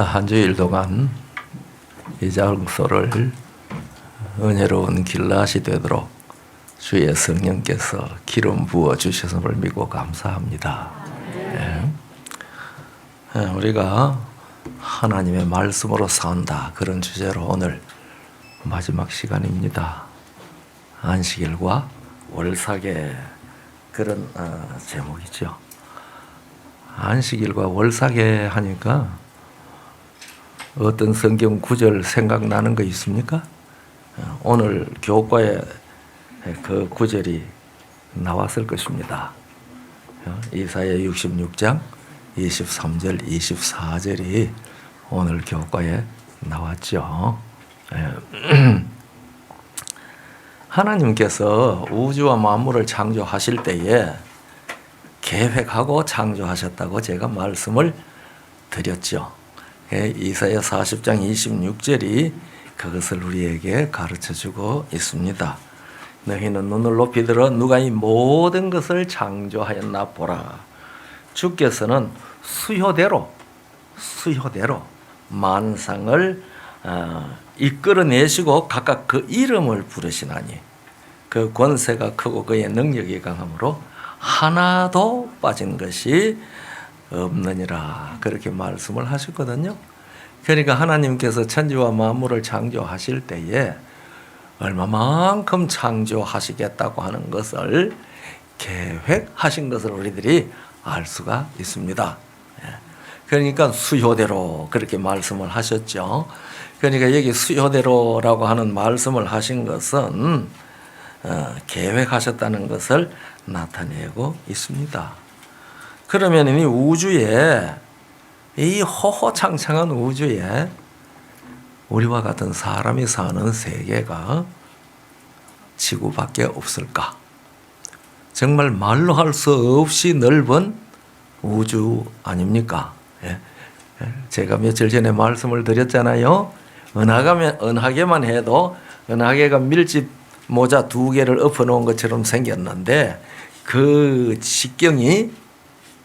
한 주일 동안 이 장소를 은혜로운 길라시 되도록 주의 성령께서 기름 부어 주셨음을 믿고 감사합니다. 우리가 하나님의 말씀으로 산다, 그런 주제로 오늘 마지막 시간입니다. 안식일과 월삭의 그런 제목이죠. 안식일과 월삭의 하니까 어떤 성경 구절 생각나는 거 있습니까? 오늘 교과에 그 구절이 나왔을 것입니다. 이사야 66장 23절 24절이 오늘 교과에 나왔죠. 하나님께서 우주와 만물을 창조하실 때에 계획하고 창조하셨다고 제가 말씀을 드렸죠. 이사야 40장 26절이 그것을 우리에게 가르쳐주고 있습니다. 너희는 눈을 높이 들어 누가 이 모든 것을 창조하였나 보라. 주께서는 수효대로 만상을 이끌어내시고 각각 그 이름을 부르시나니 그 권세가 크고 그의 능력이 강함으로 하나도 빠진 것이 없느니라, 그렇게 말씀을 하셨거든요. 그러니까 하나님께서 천지와 만물을 창조하실 때에 얼마만큼 창조하시겠다고 하는 것을 계획하신 것을 우리들이 알 수가 있습니다. 그러니까 수효대로 그렇게 말씀을 하셨죠. 그러니까 여기 수효대로라고 하는 말씀을 하신 것은 계획하셨다는 것을 나타내고 있습니다. 그러면 이 우주에, 이 호호창창한 우주에 우리와 같은 사람이 사는 세계가 지구밖에 없을까? 정말 말로 할 수 없이 넓은 우주 아닙니까? 제가 며칠 전에 말씀을 드렸잖아요. 은하계만 해도 은하계가 밀집 모자 2개를 엎어놓은 것처럼 생겼는데 그 직경이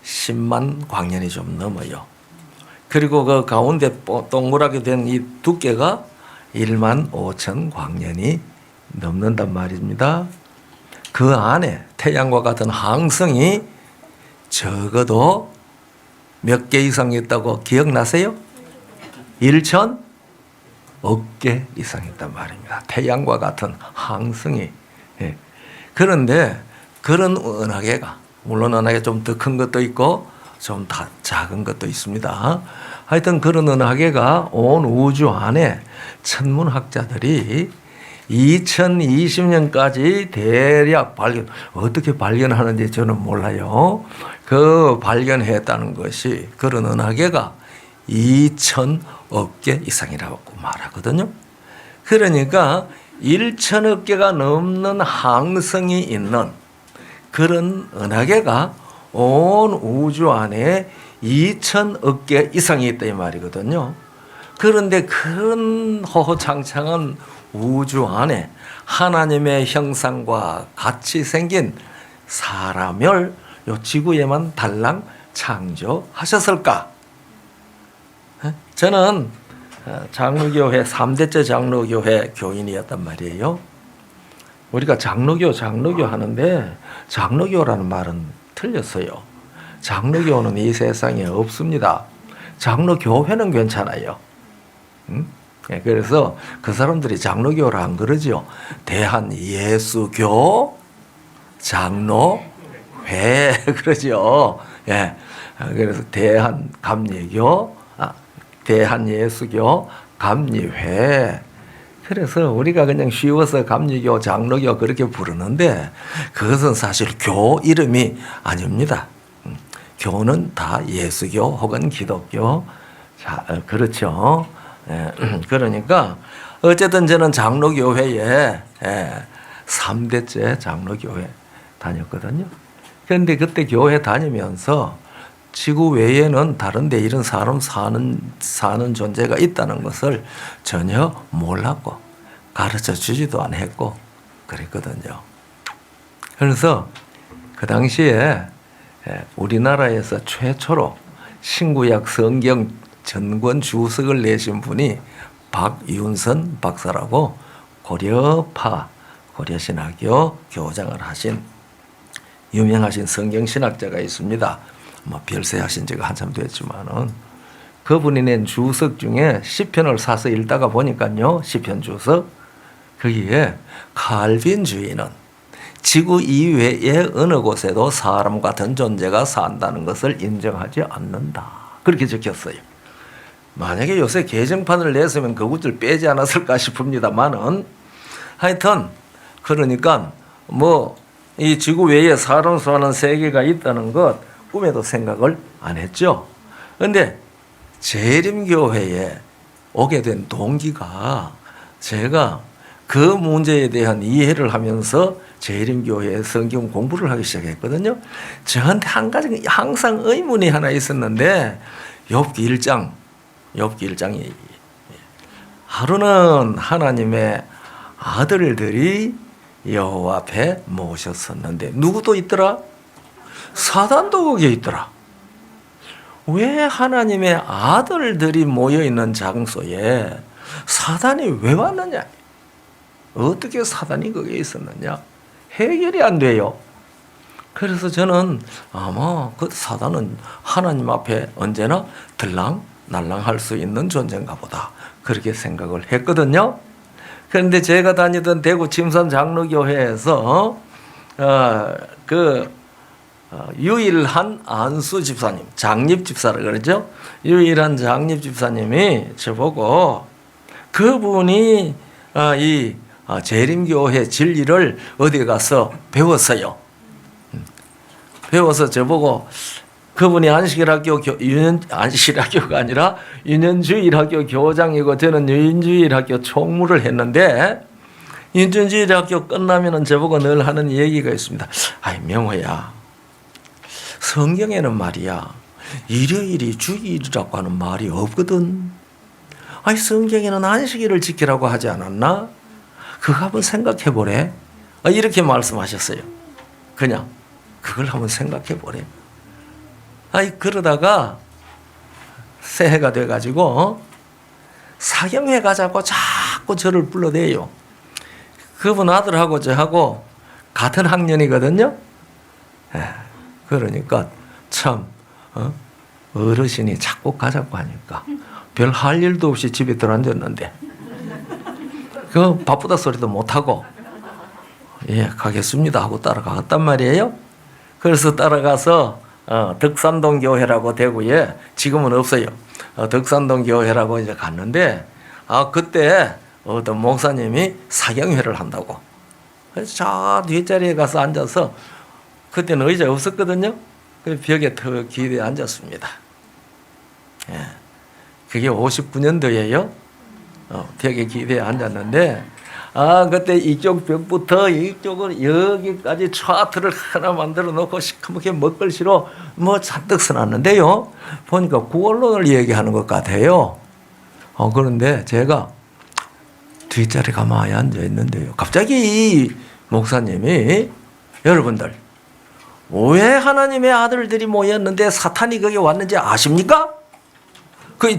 10만 광년이 좀 넘어요. 그리고 그 가운데 동그랗게 된 이 두께가 1만 5천 광년이 넘는단 말입니다. 그 안에 태양과 같은 항성이 적어도 몇 개 이상 있다고 기억나세요? 1천 억 개 이상 있단 말입니다. 태양과 같은 항성이. 그런데 그런 은하계가, 물론 은하계 좀 더 큰 것도 있고 좀 다 작은 것도 있습니다. 하여튼 그런 은하계가 온 우주 안에 천문학자들이 2020년까지 대략 어떻게 발견하는지 저는 몰라요. 그 발견했다는 것이 그런 은하계가 2천억 개 이상이라고 말하거든요. 그러니까 1천억 개가 넘는 항성이 있는 그런 은하계가 온 우주 안에 2천억 개 이상이 있다 이 말이거든요. 그런데 그런 호호창창한 우주 안에 하나님의 형상과 같이 생긴 사람을 요 지구에만 달랑 창조하셨을까? 저는 장로교회 3대째 장로교회 교인이었단 말이에요. 우리가 장로교 하는데 장로교라는 말은 틀렸어요. 장로교는 이 세상에 없습니다. 장로교회는 괜찮아요. 그래서 그 사람들이 장로교를 안 그러죠. 대한예수교 장로회 그러죠. 그래서 대한예수교 감리회. 그래서 우리가 그냥 쉬워서 감리교, 장로교 그렇게 부르는데 그것은 사실 교 이름이 아닙니다. 교는 다 예수교 혹은 기독교. 자, 그렇죠. 그러니까 어쨌든 저는 장로교회에 3대째 장로교회 다녔거든요. 그런데 그때 교회 다니면서 지구 외에는 다른 데 이런 사람 사는 존재가 있다는 것을 전혀 몰랐고 가르쳐 주지도 않았고 그랬거든요. 그래서 그 당시에 우리나라에서 최초로 신구약 성경 전권 주석을 내신 분이 박윤선 박사라고 고려파 고려신학교 교장을 하신 유명하신 성경신학자가 있습니다. 별세하신 지가 한참 됐지만은 그분이 낸 주석 중에 시편을 사서 읽다가 보니까요, 시편 주석 거기에 칼빈주의는 지구 이외의 어느 곳에도 사람 같은 존재가 산다는 것을 인정하지 않는다, 그렇게 적혔어요. 만약에 요새 개정판을 냈으면 그 구절 빼지 않았을까 싶습니다만은 하여튼 그러니까 이 지구 외에 사람 사는 세계가 있다는 것 꿈에도 생각을 안 했죠. 그런데 재림교회에 오게 된 동기가 제가 그 문제에 대한 이해를 하면서 재림교회 성경 공부를 하기 시작했거든요. 저한테 한 가지 항상 의문이 하나 있었는데 욥기 1장이 하루는 하나님의 아들들이 여호와 앞에 모셨었는데 누구도 있더라? 사단도 거기에 있더라. 왜 하나님의 아들들이 모여있는 장소에 사단이 왜 왔느냐? 어떻게 사단이 거기에 있었느냐? 해결이 안 돼요. 그래서 저는 아마 그 사단은 하나님 앞에 언제나 들랑날랑할 수 있는 존재인가 보다, 그렇게 생각을 했거든요. 그런데 제가 다니던 대구 침산 장로교회에서 유일한 안수 집사님, 장립 집사라 그러죠. 유일한 장립 집사님이 저보고 그분이 이 재림교회 진리를 어디 가서 배웠어요. 배워서 저보고 그분이 안식일학교가 아니라 유년주일학교 교장이고 저는 유년주일학교 총무를 했는데 유년주일학교 끝나면은 저보고 늘 하는 얘기가 있습니다. 아이 명호야, 성경에는 말이야 일요일이 주일이라고 하는 말이 없거든. 아니 성경에는 안식일을 지키라고 하지 않았나? 그거 한번 생각해 보래. 이렇게 말씀하셨어요. 그냥 그걸 한번 생각해 보래. 그러다가 새해가 돼가지고 사경회 가자고 자꾸 저를 불러대요. 그분 아들하고 저하고 같은 학년이거든요. 그러니까 참 어르신이 자꾸 가자고 하니까 별 할 일도 없이 집에 들어앉았는데 그 바쁘다 소리도 못하고 가겠습니다 하고 따라갔단 말이에요. 그래서 따라가서 덕산동 교회라고 대구에 지금은 없어요. 덕산동 교회라고 이제 갔는데 그때 어떤 목사님이 사경회를 한다고. 그래서 저 뒷자리에 가서 앉아서 그때는 의자 없었거든요. 그 벽에 더 기대에 앉았습니다. 그게 59년도예요. 벽에 기대에 앉았는데 그때 이쪽 벽부터 이쪽을 여기까지 차트를 하나 만들어 놓고 시커멓게 먹글씨로 잔뜩 써놨는데요. 보니까 구원론을 얘기하는 것 같아요. 그런데 제가 뒷자리 가만히 앉아 있는데요. 갑자기 이 목사님이 여러분들 왜 하나님의 아들들이 모였는데 사탄이 거기 왔는지 아십니까?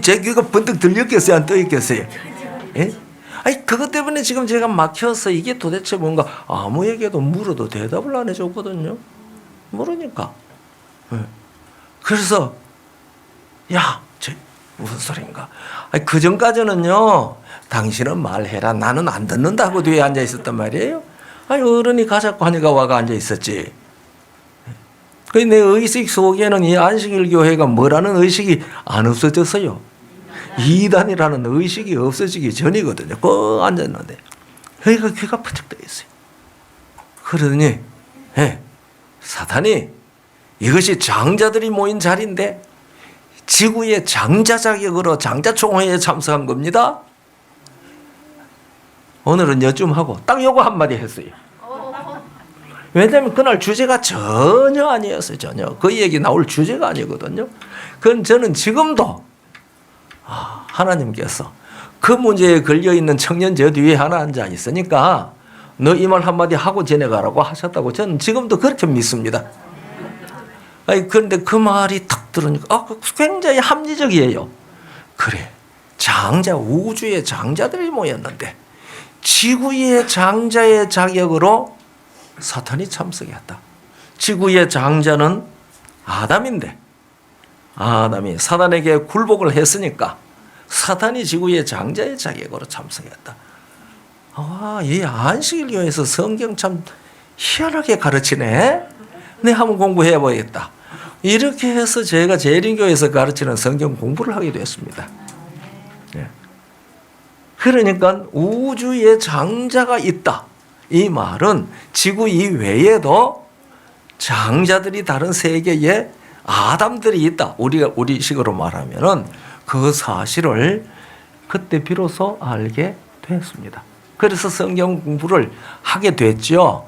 제 귀가 번뜩 들렸겠어요? 안 떠있겠어요? 예? 그것 때문에 지금 제가 막혀서 이게 도대체 뭔가 아무에게도 물어도 대답을 안 해줬거든요. 모르니까. 그래서 무슨 소린가? 그 전까지는요, 당신은 말해라, 나는 안 듣는다고 뒤에 앉아 있었단 말이에요. 어른이 가자고 하니까 와가 앉아 있었지. 내 의식 속에는 이 안식일 교회가 뭐라는 의식이 안 없어졌어요. 이단이라는 의식이 없어지기 전이거든요. 꼭 앉았는데 여기가 귀가 푸쩍 떠 있어요. 그러더니 사탄이 이것이 장자들이 모인 자리인데 지구의 장자 자격으로 장자총회에 참석한 겁니다. 오늘은 여쭌 하고 딱 요거 한마디 했어요. 왜냐하면 그날 주제가 전혀 아니었어요. 전혀. 그 얘기 나올 주제가 아니거든요. 그건 저는 지금도 하나님께서 그 문제에 걸려있는 청년 저 뒤에 하나 앉아 있으니까 너 이 말 한마디 하고 지내가라고 하셨다고 저는 지금도 그렇게 믿습니다. 그런데 그 말이 딱 들으니까 굉장히 합리적이에요. 그래, 장자, 우주의 장자들이 모였는데 지구의 장자의 자격으로 사탄이 참석했다. 지구의 장자는 아담인데 아담이 사단에게 굴복을 했으니까 사탄이 지구의 장자의 자격으로 참석했다. 이 안식일교에서 성경 참 희한하게 가르치네. 내 한번 공부해 보겠다. 이렇게 해서 제가 재림교에서 가르치는 성경 공부를 하게 됐습니다. 네. 그러니까 우주에 장자가 있다. 이 말은 지구 이외에도 장자들이 다른 세계에 아담들이 있다. 우리 식으로 말하면은 그 사실을 그때 비로소 알게 됐습니다. 그래서 성경 공부를 하게 됐죠.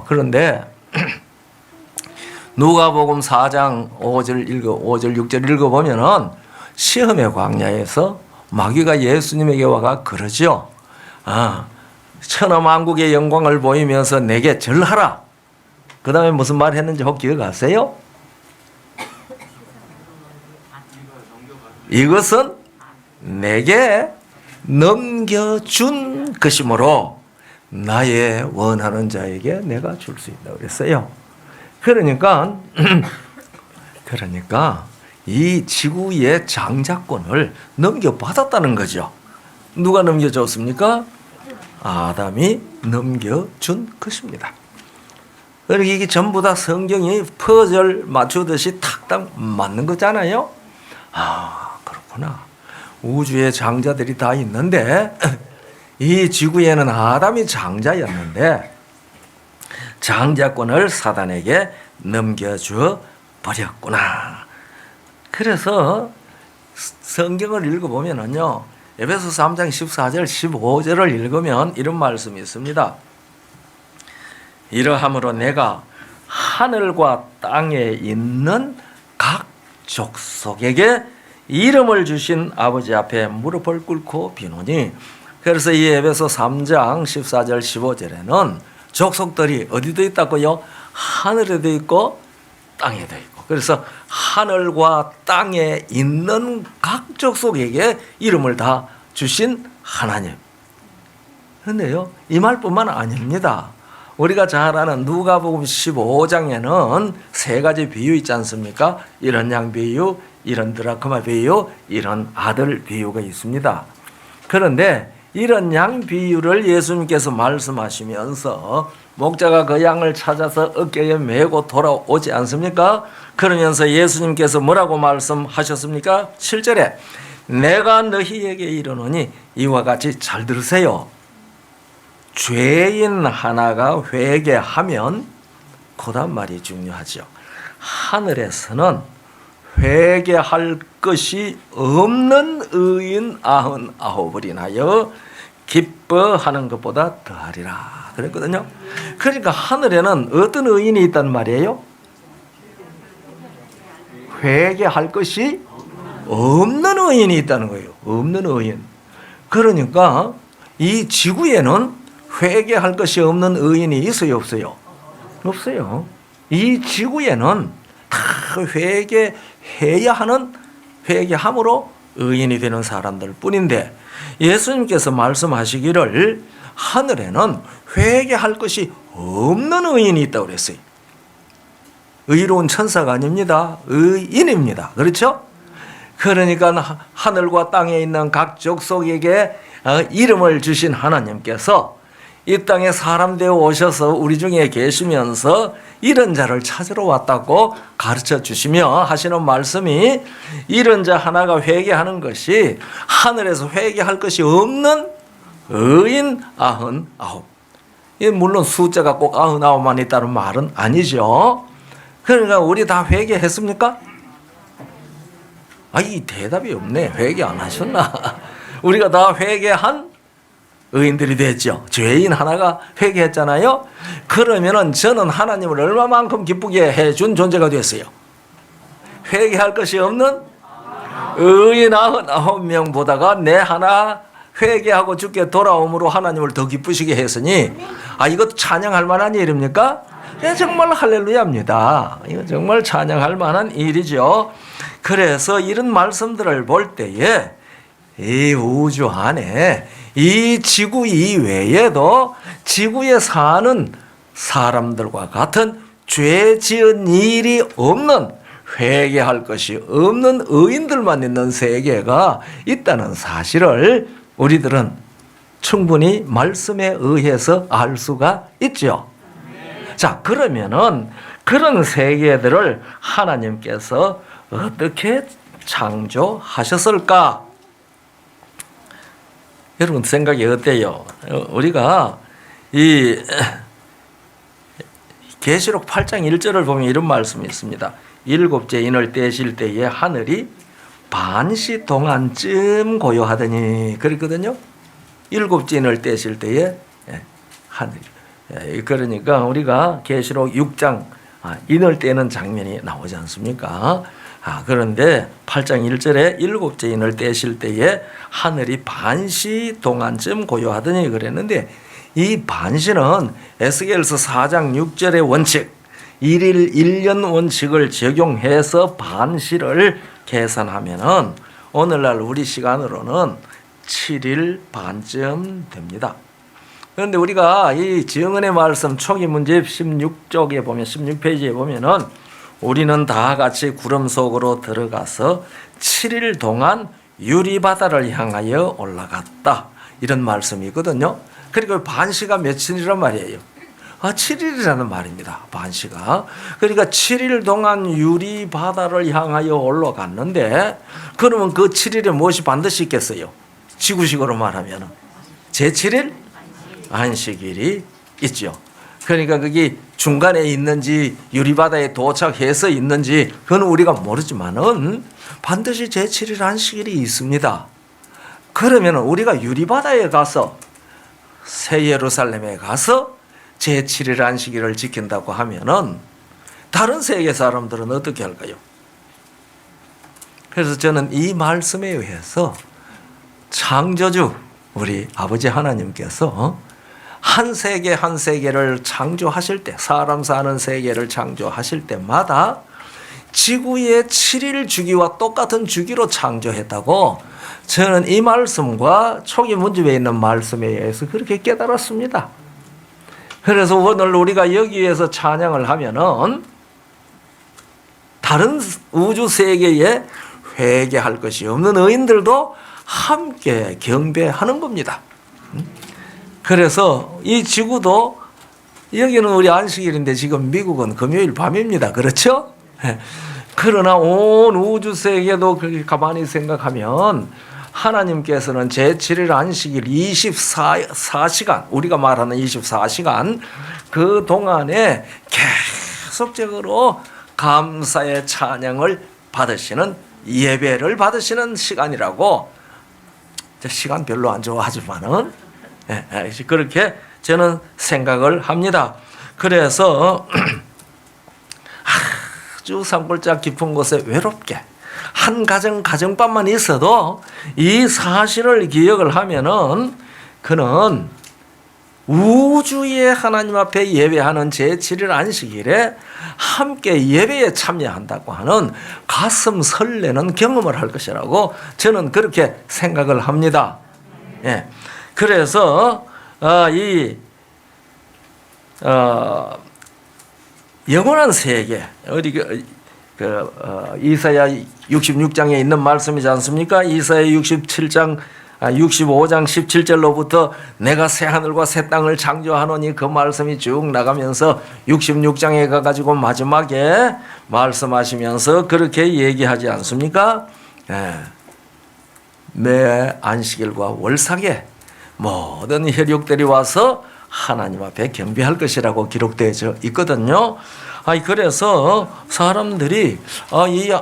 그런데 누가복음 4장 5절 6절 읽어보면은 시험의 광야에서 마귀가 예수님에게 와가 그러죠. 천하만국의 영광을 보이면서 내게 절하라. 그 다음에 무슨 말 했는지 혹 기억하세요? 이것은 내게 넘겨준 것이므로 나의 원하는 자에게 내가 줄 수 있다고 그랬어요. 그러니까 이 지구의 장자권을 넘겨받았다는 거죠. 누가 넘겨줬습니까? 아담이 넘겨준 것입니다. 그러니까 이게 전부 다 성경이 퍼즐 맞추듯이 탁탁 맞는 거잖아요. 그렇구나. 우주의 장자들이 다 있는데 이 지구에는 아담이 장자였는데 장자권을 사단에게 넘겨줘 버렸구나. 그래서 성경을 읽어보면은요, 에베소서 3장 14절 15절을 읽으면 이런 말씀이 있습니다. 이러함으로 내가 하늘과 땅에 있는 각 족속에게 이름을 주신 아버지 앞에 무릎을 꿇고 비노니. 그래서 이 에베소 3장 14절 15절에는 족속들이 어디도 있다고요? 하늘에도 있고 땅에도 있고. 그래서 하늘과 땅에 있는 각 족속에게 이름을 다 주신 하나님. 그런데요, 이 말뿐만 아닙니다. 우리가 잘 아는 누가복음 15장에는 세 가지 비유 있지 않습니까? 이런 양 비유, 이런 드라크마 비유, 이런 아들 비유가 있습니다. 그런데 이런 양 비유를 예수님께서 말씀하시면서 목자가 그 양을 찾아서 어깨에 메고 돌아오지 않습니까? 그러면서 예수님께서 뭐라고 말씀하셨습니까? 7절에 내가 너희에게 이르노니 이와 같이 잘 들으세요. 죄인 하나가 회개하면 그다음 말이 중요하죠. 하늘에서는 회개할 것이 없는 의인 99을 인하여 기뻐하는 것보다 더하리라 그랬거든요. 그러니까 하늘에는 어떤 의인이 있단 말이에요? 회개할 것이 없는 의인이 있다는 거예요. 없는 의인. 그러니까 이 지구에는 회개할 것이 없는 의인이 있어요, 없어요? 없어요. 이 지구에는 다 회개해야 하는, 회개함으로 의인이 되는 사람들 뿐인데 예수님께서 말씀하시기를 하늘에는 회개할 것이 없는 의인이 있다고 그랬어요. 의로운 천사가 아닙니다. 의인입니다. 그렇죠? 그러니까 하늘과 땅에 있는 각 족속에게 이름을 주신 하나님께서 이 땅에 사람 되어 오셔서 우리 중에 계시면서 이런 자를 찾으러 왔다고 가르쳐 주시며 하시는 말씀이, 이런 자 하나가 회개하는 것이 하늘에서 회개할 것이 없는 의인 99. 물론 숫자가 꼭 99만 있다는 말은 아니죠. 그러니까 우리 다 회개했습니까? 이 대답이 없네. 회개 안 하셨나? 우리가 다 회개한 의인들이 됐죠. 죄인 하나가 회개했잖아요. 그러면은 저는 하나님을 얼마만큼 기쁘게 해준 존재가 됐어요. 회개할 것이 없는 의인 99명보다가 내 하나 회개하고 죽게 돌아옴으로 하나님을 더 기쁘시게 했으니 이것도 찬양할 만한 일입니까? 정말 할렐루야입니다. 이거 정말 찬양할 만한 일이죠. 그래서 이런 말씀들을 볼 때에 이 우주 안에 이 지구 이외에도 지구에 사는 사람들과 같은 죄 지은 일이 없는, 회개할 것이 없는 의인들만 있는 세계가 있다는 사실을 우리들은 충분히 말씀에 의해서 알 수가 있죠. 자, 그러면은 그런 세계들을 하나님께서 어떻게 창조하셨을까? 여러분 생각이 어때요? 우리가 이 계시록 8장 1절을 보면 이런 말씀이 있습니다. 일곱째 인을 떼실 때에 하늘이 반시 동안쯤 고요하더니, 그랬거든요. 일곱째 인을 떼실 때에 하늘이. 그러니까 우리가 계시록 6장 인을 떼는 장면이 나오지 않습니까? 그런데 8장 1절에 일곱째 인을 떼실 때에 하늘이 반시 동안쯤 고요하더니 그랬는데, 이 반시는 에스겔서 4장 6절의 원칙, 1일 1년 원칙을 적용해서 반시를 계산하면은 오늘날 우리 시간으로는 7일 반쯤 됩니다. 그런데 우리가 이 정언의 말씀 초기 문제 16쪽에 보면, 16페이지에 보면은 우리는 다 같이 구름 속으로 들어가서 7일 동안 유리바다를 향하여 올라갔다, 이런 말씀이 있거든요. 그리고 반시가 며칠이란 말이에요? 7일이라는 말입니다. 반시가. 그러니까 7일 동안 유리바다를 향하여 올라갔는데, 그러면 그 7일에 무엇이 반드시 있겠어요? 지구식으로 말하면 제7일 안식일이 있죠. 그러니까 그게 중간에 있는지 유리바다에 도착해서 있는지 그건 우리가 모르지만은 반드시 제7일 안식일이 있습니다. 그러면 우리가 유리바다에 가서, 새 예루살렘에 가서 제7일 안식일을 지킨다고 하면은 다른 세계 사람들은 어떻게 할까요? 그래서 저는 이 말씀에 의해서 창조주 우리 아버지 하나님께서 한 세계 한 세계를 창조하실 때, 사람 사는 세계를 창조하실 때마다 지구의 7일 주기와 똑같은 주기로 창조했다고 저는 이 말씀과 초기 문집에 있는 말씀에 의해서 그렇게 깨달았습니다. 그래서 오늘 우리가 여기에서 찬양을 하면은 다른 우주 세계에 회개할 것이 없는 의인들도 함께 경배하는 겁니다. 그래서 이 지구도, 여기는 우리 안식일인데 지금 미국은 금요일 밤입니다. 그렇죠? 그러나 온 우주 세계도 그렇게 가만히 생각하면 하나님께서는 제7일 안식일 24시간, 우리가 말하는 24시간, 그 동안에 계속적으로 감사의 찬양을 받으시는, 예배를 받으시는 시간이라고, 시간 별로 안 좋아하지만은 그렇게 저는 생각을 합니다. 그래서 아주 산골짜 깊은 곳에 외롭게 한 가정밥만 있어도 이 사실을 기억을 하면은 그는 우주의 하나님 앞에 예배하는 제7일 안식일에 함께 예배에 참여한다고 하는 가슴 설레는 경험을 할 것이라고 저는 그렇게 생각을 합니다. 예. 그래서 영원한 세계, 이사야 66장에 있는 말씀이지 않습니까? 이사야 65장 17절로부터 내가 새 하늘과 새 땅을 창조하노니, 그 말씀이 쭉 나가면서 66장에 가가지고 마지막에 말씀하시면서 그렇게 얘기하지 않습니까? 매 안식일과 월삭에 모든 혈육들이 와서 하나님 앞에 경배할 것이라고 기록되어 있거든요. 그래서 사람들이 이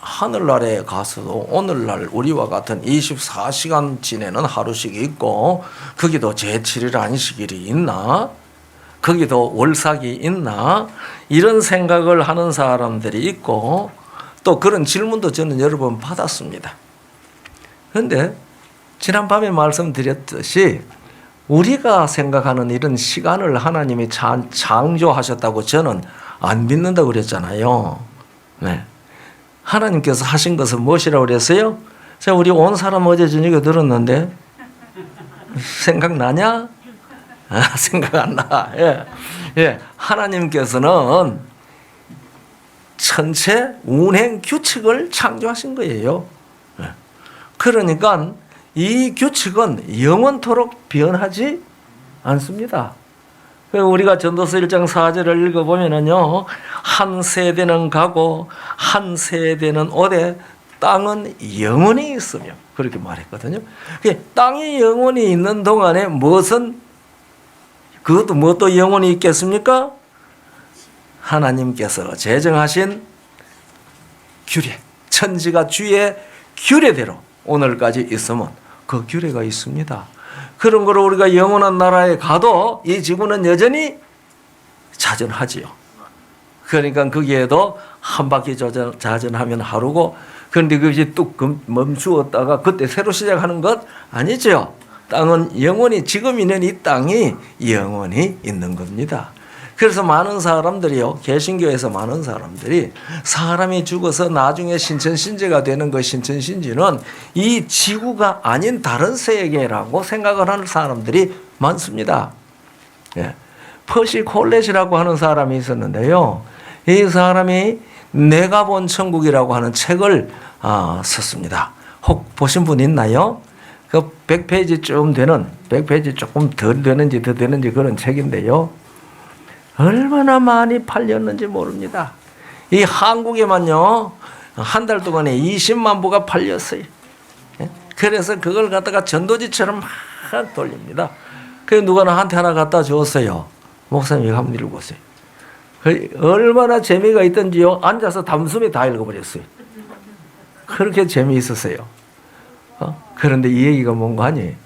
하늘나라에 가서도 오늘날 우리와 같은 24시간 지내는 하루씩 있고, 거기도 제7일 안식일이 있나? 거기도 월삭이 있나? 이런 생각을 하는 사람들이 있고, 또 그런 질문도 저는 여러 번 받았습니다. 그런데 지난밤에 말씀드렸듯이 우리가 생각하는 이런 시간을 하나님이 창조하셨다고 저는 안 믿는다고 그랬잖아요. 네. 하나님께서 하신 것은 무엇이라고 그랬어요? 자, 우리 온 사람 어제 저녁에 들었는데 생각나냐? 생각 안 나. 예. 예. 하나님께서는 전체 운행 규칙을 창조하신 거예요. 예. 그러니까 이 규칙은 영원토록 변하지 않습니다. 우리가 전도서 1장 4절을 읽어보면은요, 한 세대는 가고 한 세대는 오되 땅은 영원히 있으며 그렇게 말했거든요. 땅이 영원히 있는 동안에 그것도 뭣도 영원히 있겠습니까? 하나님께서 제정하신 규례, 천지가 주의 규례대로 오늘까지 있으면 그 규례가 있습니다. 그런 거로 우리가 영원한 나라에 가도 이 지구는 여전히 자전하지요. 그러니까 거기에도 한 바퀴 자전하면 하루고, 그런데 그것이 뚝 멈추었다가 그때 새로 시작하는 것 아니죠. 땅은 영원히, 지금 있는 이 땅이 영원히 있는 겁니다. 그래서 많은 사람들이요, 개신교에서 많은 사람들이 사람이 죽어서 나중에 신천신제가 되는 그 신천신지는 이 지구가 아닌 다른 세계라고 생각을 하는 사람들이 많습니다. 예. 퍼시 콜렛이라고 하는 사람이 있었는데요, 이 사람이 내가 본 천국이라고 하는 책을 썼습니다. 혹 보신 분 있나요? 그 100페이지쯤 되는, 100페이지 조금 덜 되는지 더 되는지 그런 책인데요, 얼마나 많이 팔렸는지 모릅니다. 이 한국에만요, 한 달 동안에 20만 부가 팔렸어요. 그래서 그걸 갖다가 전도지처럼 막 돌립니다. 그래서 누가 나한테 하나 갖다 줬어요. 목사님 이거 한번 읽어보세요. 얼마나 재미가 있던지요, 앉아서 담수미 다 읽어버렸어요. 그렇게 재미있었어요. 그런데 이 얘기가 뭔가 하니,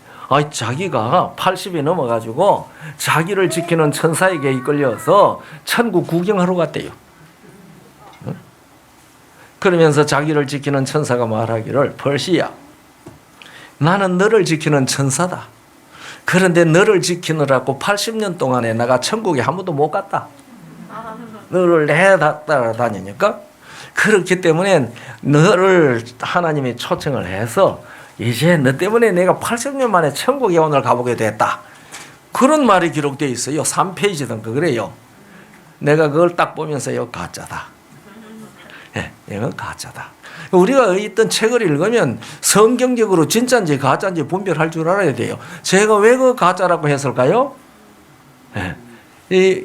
자기가 80이 넘어가지고 자기를 지키는 천사에게 이끌려서 천국 구경하러 갔대요. 그러면서 자기를 지키는 천사가 말하기를, 벌시야, 나는 너를 지키는 천사다. 그런데 너를 지키느라고 80년 동안에 내가 천국에 한 번도 못 갔다. 너를 따라다니니까. 그렇기 때문에 너를 하나님이 초청을 해서 이제 너 때문에 내가 80년 만에 천국에 오늘 가보게 됐다. 그런 말이 기록되어 있어요. 3페이지든가 그래요. 내가 그걸 딱 보면서 이거 가짜다. 예, 이거 가짜다. 우리가 있던 책을 읽으면 성경적으로 진짜인지 가짜인지 분별할 줄 알아야 돼요. 제가 왜 그 가짜라고 했을까요? 예, 이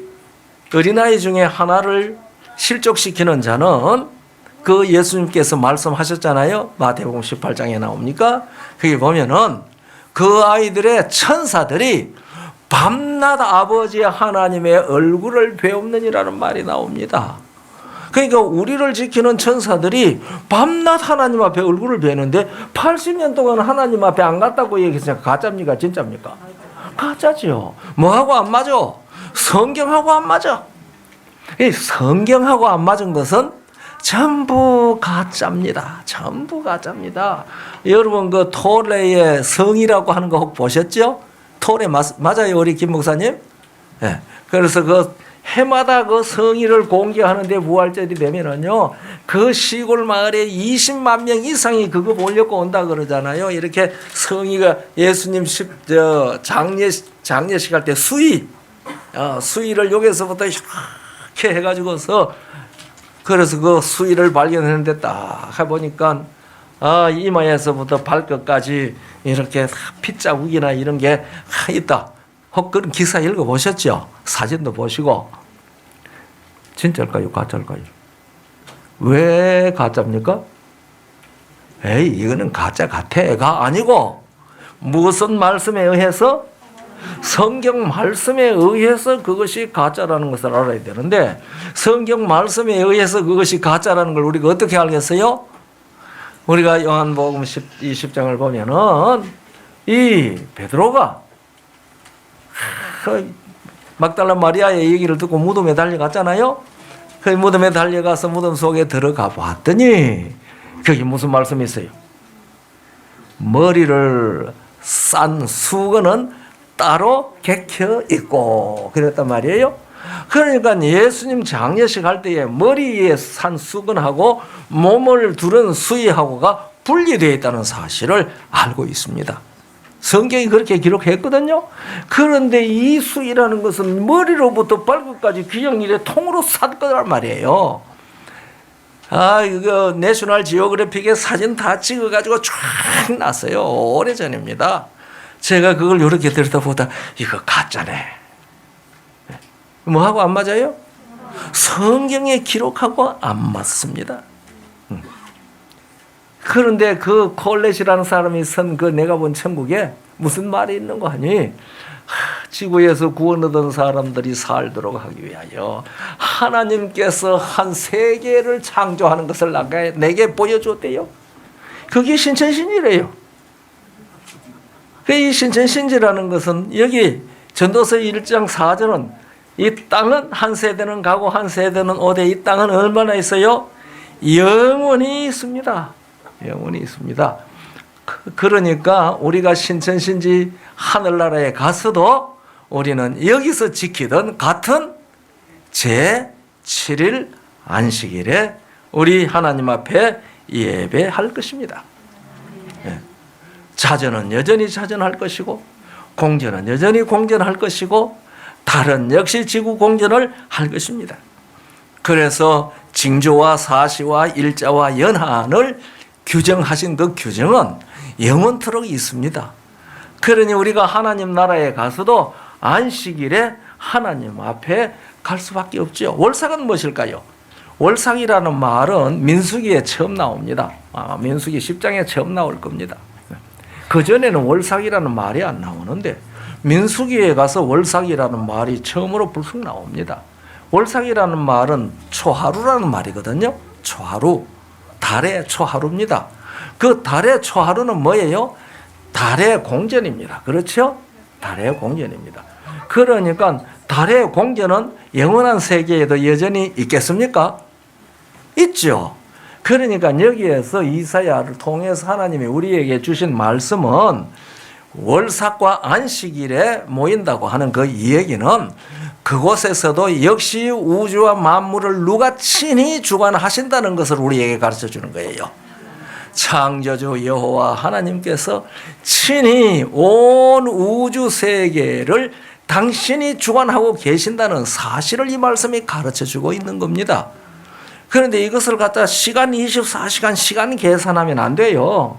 어린아이 중에 하나를 실족시키는 자는 그 예수님께서 말씀하셨잖아요. 마태복음 18장에 나옵니까? 거기 보면은 그 아이들의 천사들이 밤낮 아버지 하나님의 얼굴을 배웁느니라는 말이 나옵니다. 그러니까 우리를 지키는 천사들이 밤낮 하나님 앞에 얼굴을 배우는데 80년 동안 하나님 앞에 안 갔다고 얘기했으니까 가짜입니까? 진짜입니까? 가짜죠. 뭐하고 안 맞아? 성경하고 안 맞아. 이 성경하고 안 맞은 것은 전부 가짜입니다. 전부 가짜입니다. 여러분 그 토레의 성이라고 하는 거 혹 보셨죠? 토레 맞아요, 우리 김 목사님? 네. 그래서 그 해마다 그 성의를 공개하는데 부활절이 되면은요, 그 시골 마을에 20만 명 이상이 그거 보려고 온다 그러잖아요. 이렇게 성의가 예수님 장례식 할 때 수의를 여기서부터 이렇게 해가지고서, 그래서 그 수의를 발견했는데 딱 해보니까 이마에서부터 발끝까지 이렇게 핏자국이나 이런 게 있다. 혹 그런 기사 읽어보셨죠? 사진도 보시고. 진짜일까요? 가짜일까요? 왜 가짜입니까? 에이, 이거는 가짜 같아가 아니고 무슨 말씀에 의해서? 성경 말씀에 의해서 그것이 가짜라는 것을 알아야 되는데, 성경 말씀에 의해서 그것이 가짜라는 걸 우리가 어떻게 알겠어요? 우리가 요한복음 20장을 보면은 이 베드로가 막달라 마리아의 얘기를 듣고 무덤에 달려갔잖아요. 그 무덤에 달려가서 무덤 속에 들어가 봤더니 거기 무슨 말씀이 있어요? 머리를 싼 수건은 따로 개켜 있고 그랬단 말이에요. 그러니까 예수님 장례식 할 때에 머리에 산 수건하고 몸을 두른 수의하고가 분리되어 있다는 사실을 알고 있습니다. 성경이 그렇게 기록했거든요. 그런데 이 수이라는 것은 머리로부터 발끝까지 귀정일에 통으로 산 거란 말이에요. 이거 내셔널 지오그래픽에 사진 다 찍어가지고 쫙 놨어요. 오래전입니다. 제가 그걸 이렇게 들여다보다 이거 가짜네. 뭐하고 안 맞아요? 성경에 기록하고 안 맞습니다. 그런데 그 콜렛이라는 사람이 쓴 그 내가 본 천국에 무슨 말이 있는 거 아니? 지구에서 구원 얻은 사람들이 살도록 하기 위하여 하나님께서 한 세계를 창조하는 것을 내게 보여줬대요. 그게 신천신이래요. 이 신천신지라는 것은 여기 전도서 1장 4절은 이 땅은 한 세대는 가고 한 세대는 오되 이 땅은 얼마나 있어요? 영원히 있습니다. 영원히 있습니다. 그러니까 우리가 신천신지 하늘나라에 가서도 우리는 여기서 지키던 같은 제7일 안식일에 우리 하나님 앞에 예배할 것입니다. 자전은 여전히 자전할 것이고 공전은 여전히 공전할 것이고 달은 역시 지구 공전을 할 것입니다. 그래서 징조와 사시와 일자와 연한을 규정하신 그 규정은 영원토록 있습니다. 그러니 우리가 하나님 나라에 가서도 안식일에 하나님 앞에 갈 수밖에 없죠. 월삭은 무엇일까요? 월삭이라는 말은 민수기에 처음 나옵니다. 민수기 10장에 처음 나올 겁니다. 그전에는 월삭이라는 말이 안 나오는데 민수기에 가서 월삭이라는 말이 처음으로 불쑥 나옵니다. 월삭이라는 말은 초하루라는 말이거든요. 초하루. 달의 초하루입니다. 그 달의 초하루는 뭐예요? 달의 공전입니다. 그렇죠? 달의 공전입니다. 그러니까 달의 공전은 영원한 세계에도 여전히 있겠습니까? 있죠. 그러니까 여기에서 이사야를 통해서 하나님이 우리에게 주신 말씀은 월삭과 안식일에 모인다고 하는 그 이야기는 그곳에서도 역시 우주와 만물을 누가 친히 주관하신다는 것을 우리에게 가르쳐 주는 거예요. 창조주 여호와 하나님께서 친히 온 우주 세계를 당신이 주관하고 계신다는 사실을 이 말씀이 가르쳐 주고 있는 겁니다. 그런데 이것을 갖다 시간 24시간 시간 계산하면 안 돼요.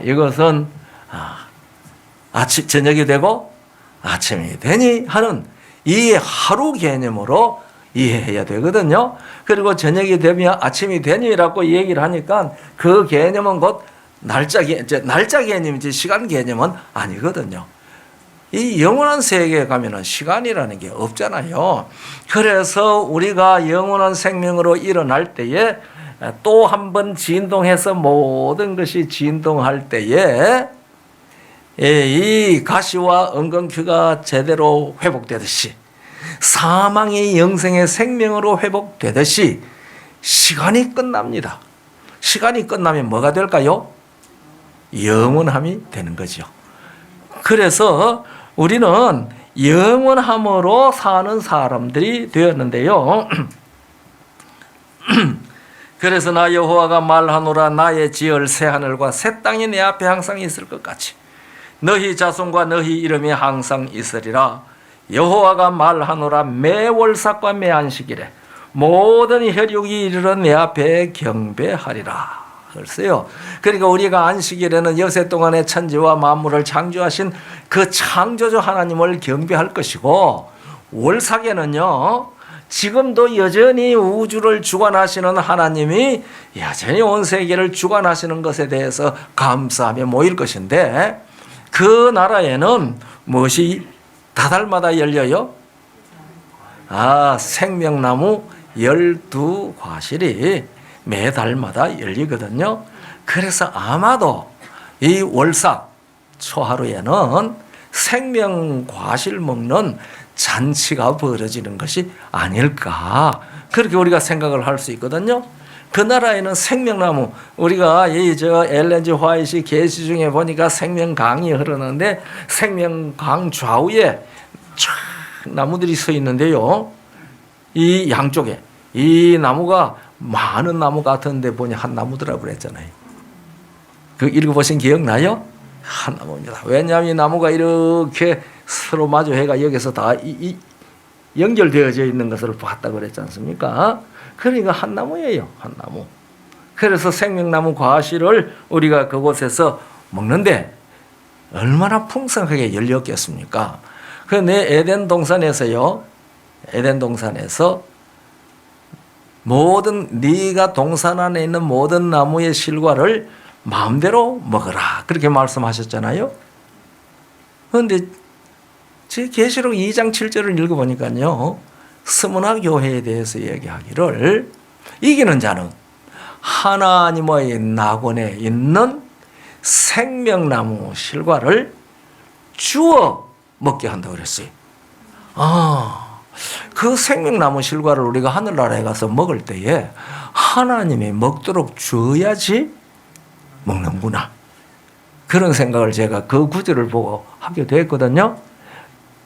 이것은 아침 저녁이 되고 아침이 되니 하는 이 하루 개념으로 이해해야 되거든요. 그리고 저녁이 되면 아침이 되니라고 얘기를 하니까 그 개념은 곧 날짜 개념이지 시간 개념은 아니거든요. 이 영원한 세계에 가면은 시간이라는 게 없잖아요. 그래서 우리가 영원한 생명으로 일어날 때에 또 한 번 진동해서 모든 것이 진동할 때에 이 가시와 엉겅퀴가 제대로 회복되듯이 사망이 영생의 생명으로 회복되듯이 시간이 끝납니다. 시간이 끝나면 뭐가 될까요? 영원함이 되는 거죠. 그래서 우리는 영원함으로 사는 사람들이 되었는데요. 그래서 나 여호와가 말하노라 나의 지을 새 하늘과 새 땅이 내 앞에 항상 있을 것 같이 너희 자손과 너희 이름이 항상 있으리라. 여호와가 말하노라 매 월삭과 매 안식일에 모든 혈육이 이르러 내 앞에 경배하리라. 글쎄요. 그러니까 우리가 안식일에는 여세 동안의 천지와 만물을 창조하신 그 창조주 하나님을 경배할 것이고 월삭에는요. 지금도 여전히 우주를 주관하시는 하나님이 여전히 온 세계를 주관하시는 것에 대해서 감사하며 모일 것인데 그 나라에는 무엇이 다달마다 열려요? 생명나무 12과실이 매달마다 열리거든요. 그래서 아마도 이 월삭 초하루에는 생명과실 먹는 잔치가 벌어지는 것이 아닐까 그렇게 우리가 생각을 할 수 있거든요. 그 나라에는 생명나무 우리가 저 엘렌 G 화이트 계시 중에 보니까 생명강이 흐르는데 생명강 좌우에 쫙 나무들이 서 있는데요. 이 양쪽에 이 나무가 많은 나무 같은데 보니 한 나무더라고 그랬잖아요. 그 읽어보신 기억나요? 한 나무입니다. 왜냐하면 이 나무가 이렇게 서로 마주해가 여기서 다 연결되어져 있는 것을 봤다고 그랬지 않습니까? 그러니까 한 나무예요. 한 나무. 그래서 생명나무 과실을 우리가 그곳에서 먹는데 얼마나 풍성하게 열렸겠습니까? 그런데 에덴 동산에서요. 에덴 동산에서 모든 네가 동산 안에 있는 모든 나무의 실과를 마음대로 먹어라. 그렇게 말씀하셨잖아요. 그런데 제 계시록 2장 7절을 읽어보니까요. 스무나 교회에 대해서 얘기하기를 이기는 자는 하나님의 낙원에 있는 생명나무 실과를 주워 먹게 한다고 그랬어요. 그 생명나무 실과를 우리가 하늘나라에 가서 먹을 때에 하나님이 먹도록 줘야지 먹는구나. 그런 생각을 제가 그 구절을 보고 하게 됐거든요.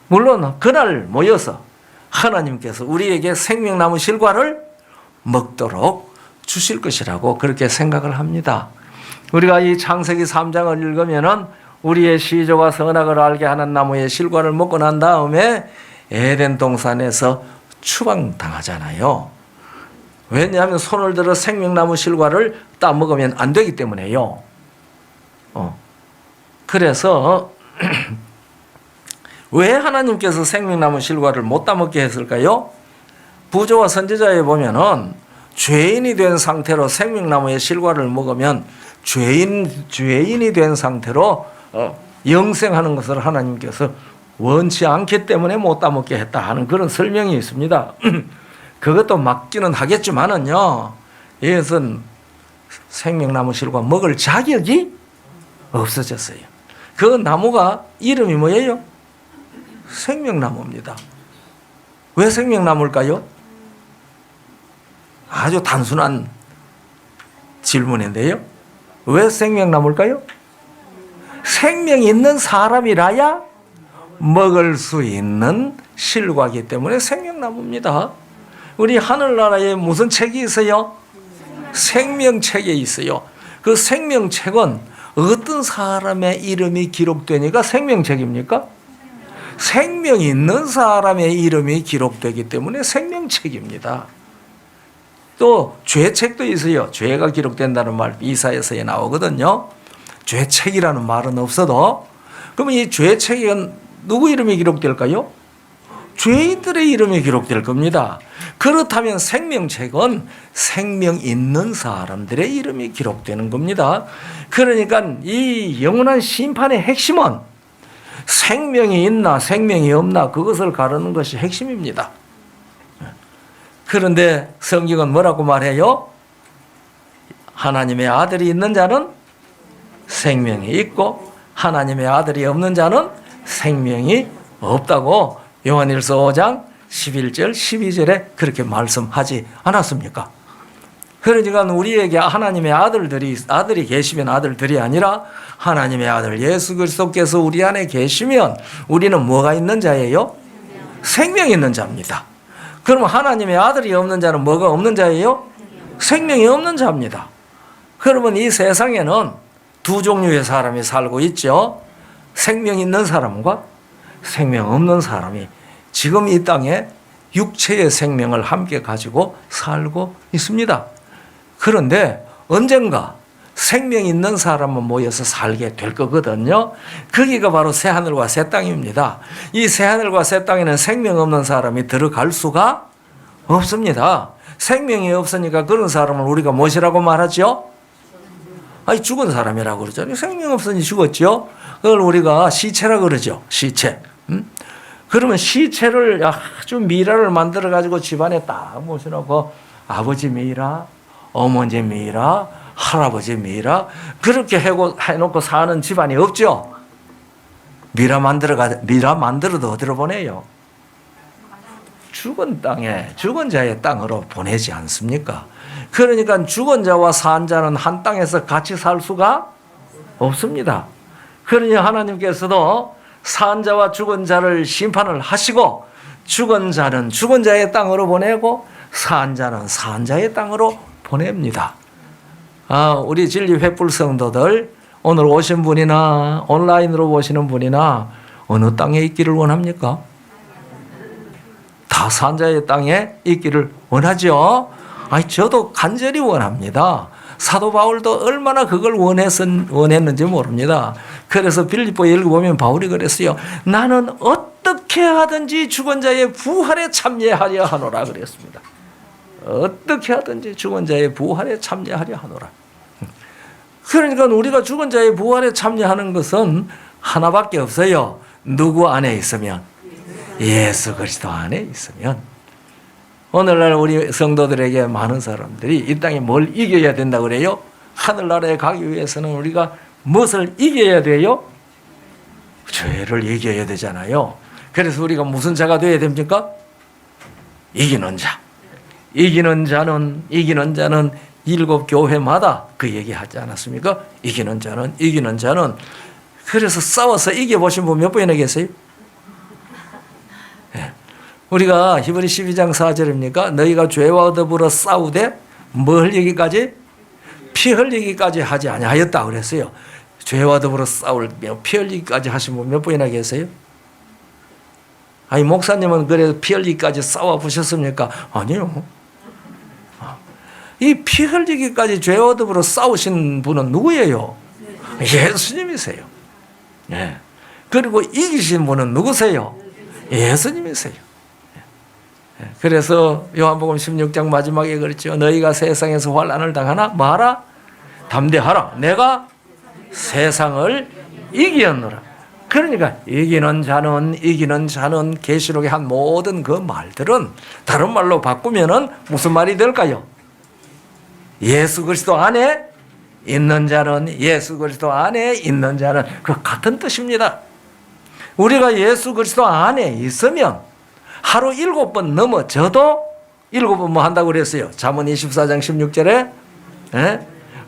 물론 그날 모여서 하나님께서 우리에게 생명나무 실과를 먹도록 주실 것이라고 그렇게 생각을 합니다. 우리가 이 창세기 3장을 읽으면은 우리의 시조가 선악을 알게 하는 나무의 실과를 먹고 난 다음에 에덴 동산에서 추방당하잖아요. 왜냐하면 손을 들어 생명나무 실과를 따먹으면 안 되기 때문에요. 그래서 왜 하나님께서 생명나무 실과를 못 따먹게 했을까요? 부조와 선지자에 보면은 죄인이 된 상태로 생명나무의 실과를 먹으면 죄인이 된 상태로 영생하는 것을 하나님께서 원치 않기 때문에 못 따먹게 했다 하는 그런 설명이 있습니다. 그것도 맞기는 하겠지만은요, 이것은 생명나무 실과 먹을 자격이 없어졌어요. 그 나무가 이름이 뭐예요? 생명나무입니다. 왜 생명나무일까요? 아주 단순한 질문인데요. 왜 생명나무일까요? 생명이 있는 사람이라야 먹을 수 있는 실과이기 때문에 생명나무입니다. 우리 하늘나라에 무슨 책이 있어요? 생명책에 있어요. 그 생명책은 어떤 사람의 이름이 기록되니까 생명책입니까? 생명이 있는 사람의 이름이 기록되기 때문에 생명책입니다. 또 죄책도 있어요. 죄가 기록된다는 말 이사야서에 나오거든요. 죄책이라는 말은 없어도 그러면 이 죄책은 누구 이름이 기록될까요? 죄인들의 이름이 기록될 겁니다. 그렇다면 생명책은 생명 있는 사람들의 이름이 기록되는 겁니다. 그러니까 이 영원한 심판의 핵심은 생명이 있나 생명이 없나 그것을 가르는 것이 핵심입니다. 그런데 성경은 뭐라고 말해요? 하나님의 아들이 있는 자는 생명이 있고 하나님의 아들이 없는 자는 생명이 없다고 요한일서 5장 11절 12절에 그렇게 말씀하지 않았습니까? 그러니까 우리에게 하나님의 아들이 계시면 아들들이 아니라 하나님의 아들 예수 그리스도께서 우리 안에 계시면 우리는 뭐가 있는 자예요? 생명이 있는 자입니다. 그럼 하나님의 아들이 없는 자는 뭐가 없는 자예요? 생명이 없는 자입니다. 그러면 이 세상에는 두 종류의 사람이 살고 있죠. 생명 있는 사람과 생명 없는 사람이 지금 이 땅에 육체의 생명을 함께 가지고 살고 있습니다. 그런데 언젠가 생명 있는 사람은 모여서 살게 될 거거든요. 거기가 바로 새하늘과 새 땅입니다. 이 새하늘과 새 땅에는 생명 없는 사람이 들어갈 수가 없습니다. 생명이 없으니까 그런 사람을 우리가 무엇이라고 말하죠? 죽은 사람이라고 그러잖아요. 생명 없으니 죽었죠. 그걸 우리가 시체라고 그러죠. 시체. 그러면 시체를 아주 미라를 만들어 가지고 집안에 딱 모셔놓고 아버지 미라, 어머니 미라, 할아버지 미라 그렇게 해놓고 사는 집안이 없죠. 미라 만들어도 어디로 보내요? 죽은 땅에 죽은 자의 땅으로 보내지 않습니까? 그러니까 죽은 자와 산 자는 한 땅에서 같이 살 수가 없습니다. 그러니 하나님께서도 산 자와 죽은 자를 심판을 하시고 죽은 자는 죽은 자의 땅으로 보내고 산 자는 산 자의 땅으로 보냅니다. 우리 진리 횃불 성도들 오늘 오신 분이나 온라인으로 보시는 분이나 어느 땅에 있기를 원합니까? 다 산자의 땅에 있기를 원하죠. 아니, 저도 간절히 원합니다. 사도 바울도 얼마나 그걸 원했는지 모릅니다. 그래서 빌립보에 읽어보면 바울이 그랬어요. 나는 어떻게 하든지 죽은 자의 부활에 참여하려 하노라 그랬습니다. 어떻게 하든지 죽은 자의 부활에 참여하려 하노라. 그러니까 우리가 죽은 자의 부활에 참여하는 것은 하나밖에 없어요. 누구 안에 있으면? 예수 그리스도 안에 있으면. 오늘날 우리 성도들에게 많은 사람들이 이 땅에 뭘 이겨야 된다고 그래요? 하늘나라에 가기 위해서는 우리가 무엇을 이겨야 돼요? 죄를 이겨야 되잖아요. 그래서 우리가 무슨 자가 되어야 됩니까? 이기는 자. 이기는 자는 일곱 교회마다 그 얘기하지 않았습니까? 이기는 자는. 그래서 싸워서 이겨보신 분 몇 분이나 계세요? 네. 우리가 히브리 12장 4절입니까? 너희가 죄와 더불어 싸우되 뭐 흘리기까지? 피 흘리기까지 하지 아니하였다 그랬어요. 죄와 더불어 싸울며 피 흘리기까지 하신 분 몇 분이나 계세요? 아니, 목사님은 그래도 피 흘리기까지 싸워보셨습니까? 아니요. 이 피 흘리기까지 죄와 더불어 싸우신 분은 누구예요? 예수님이세요. 네. 그리고 이기신 분은 누구세요? 예수님이세요. 그래서 요한복음 16장 마지막에 그랬죠. 너희가 세상에서 환난을 당하나 마라, 담대하라. 내가 세상을 이기었노라. 그러니까 이기는 자는 계시록에 한 모든 그 말들은 다른 말로 바꾸면은 무슨 말이 될까요? 예수 그리스도 안에 있는 자는, 예수 그리스도 안에 있는 자는 그 같은 뜻입니다. 우리가 예수 그리스도 안에 있으면 하루 7번 넘어져도 7번 뭐 한다고 그랬어요? 잠언 24장 16절에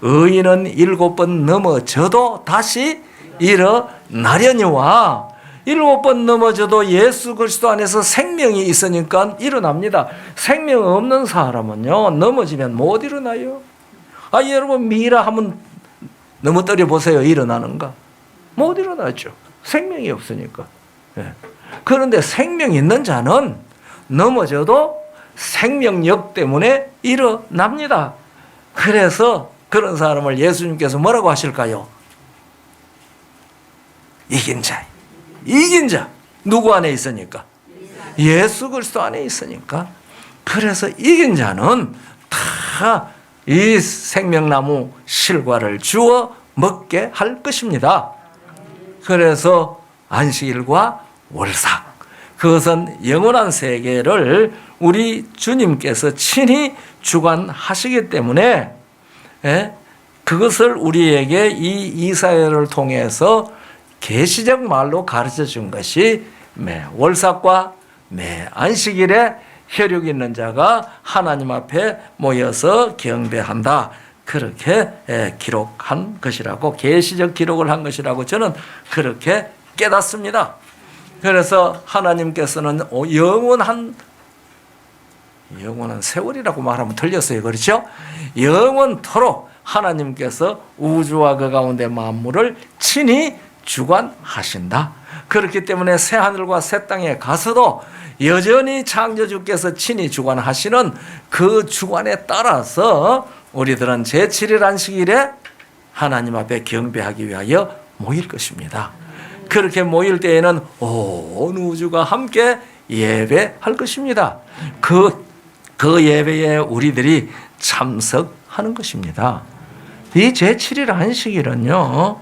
의인은 7번 넘어져도 다시 일어나려니와 7번 넘어져도 예수 그리스도 안에서 생명이 있으니까 일어납니다. 생명 없는 사람은요, 넘어지면 못 일어나요. 여러분 미라 하면 넘어뜨려 보세요. 일어나는가? 못 일어나죠. 생명이 없으니까. 그런데 생명 있는 자는 넘어져도 생명력 때문에 일어납니다. 그래서 그런 사람을 예수님께서 뭐라고 하실까요? 이긴 자. 누구 안에 있으니까? 예수 그리스도 안에 있으니까. 그래서 이긴 자는 다 이 생명나무 실과를 주어 먹게 할 것입니다. 그래서 안식일과 월삭, 그것은 영원한 세계를 우리 주님께서 친히 주관하시기 때문에 그것을 우리에게 이 이사야를 통해서 계시적 말로 가르쳐 준 것이 매 월삭과 매 안식일에 혈육 있는 자가 하나님 앞에 모여서 경배한다. 그렇게 기록한 것이라고, 계시적 기록을 한 것이라고 저는 그렇게 깨닫습니다. 그래서 하나님께서는 영원한 세월이라고 말하면 틀렸어요. 그렇죠? 영원토록 하나님께서 우주와 그 가운데 만물을 친히 주관하신다. 그렇기 때문에 새 하늘과 새 땅에 가서도 여전히 창조주께서 친히 주관하시는 그 주관에 따라서 우리들은 제7일 안식일에 하나님 앞에 경배하기 위하여 모일 것입니다. 그렇게 모일 때에는 온 우주가 함께 예배할 것입니다. 그 예배에 우리들이 참석하는 것입니다. 이 제7일 안식일은요,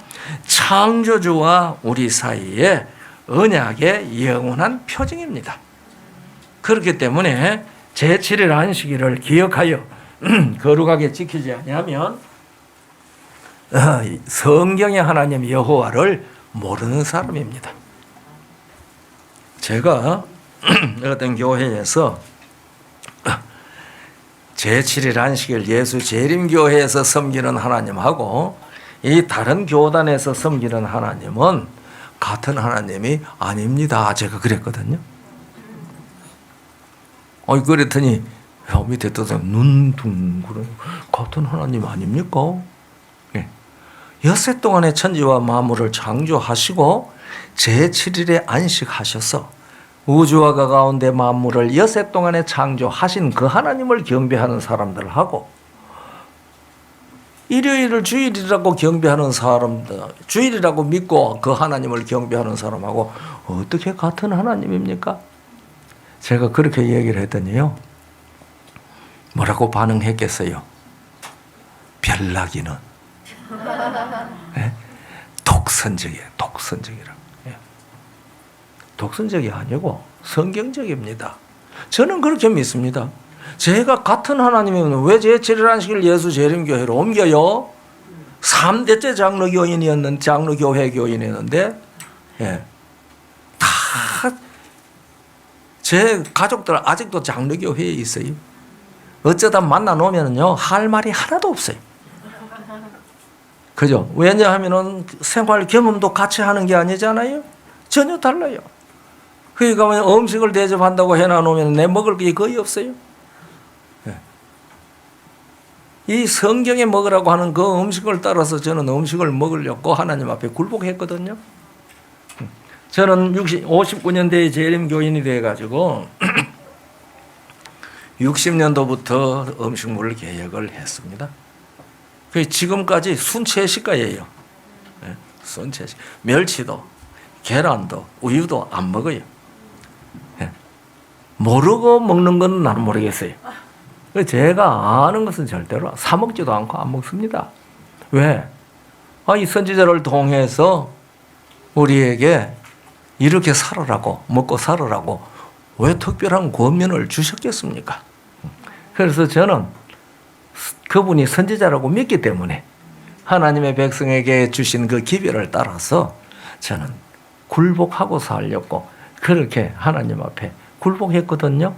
창조주와 우리 사이에 언약의 영원한 표징입니다. 그렇기 때문에 제7일 안식일을 기억하여 거룩하게 지키지 아니하면 성경의 하나님 여호와를 모르는 사람입니다. 제가 어떤 교회에서 제7일 안식일 예수 재림교회에서 섬기는 하나님하고 이 다른 교단에서 섬기는 하나님은 같은 하나님이 아닙니다. 제가 그랬거든요. 그랬더니 밑에 떠서 눈 둥그러 같은 하나님 아닙니까? 엿새 동안의 천지와 만물을 창조하시고 제7일에 안식하셔서 우주와 그 가운데 만물을 엿새 동안에 창조하신 그 하나님을 경배하는 사람들하고 일요일을 주일이라고 경배하는 사람들, 주일이라고 믿고 그 하나님을 경배하는 사람하고 어떻게 같은 하나님입니까? 제가 그렇게 얘기를 했더니요, 뭐라고 반응했겠어요? 별나기는 네? 독선적이에요. 독선적이라고. 네. 독선적이 아니고 성경적입니다. 저는 그렇게 믿습니다. 제가 같은 하나님이면 왜 제7일 안식일 예수 재림교회로 옮겨요? 3대째 장로교회 교인이었는데, 예. 다 제 가족들 아직도 장로교회에 있어요. 어쩌다 만나 놓으면요, 할 말이 하나도 없어요. 그죠? 왜냐하면은 생활 경험도 같이 하는 게 아니잖아요? 전혀 달라요. 그러니까 음식을 대접한다고 해놔놓으면 내 먹을 게 거의 없어요. 이 성경에 먹으라고 하는 그 음식을 따라서 저는 음식을 먹으려고 하나님 앞에 굴복했거든요. 저는 59년대에 재림교인이 돼가지고 60년도부터 음식물을 개혁을 했습니다. 지금까지 순채식가예요. 순채식. 멸치도 계란도 우유도 안 먹어요. 모르고 먹는 건 나는 모르겠어요. 제가 아는 것은 절대로 사 먹지도 않고 안 먹습니다. 왜? 이 선지자를 통해서 우리에게 이렇게 살으라고, 먹고 살으라고 왜 특별한 권면을 주셨겠습니까? 그래서 저는 그분이 선지자라고 믿기 때문에 하나님의 백성에게 주신 그 기별을 따라서 저는 굴복하고 살려고 그렇게 하나님 앞에 굴복했거든요.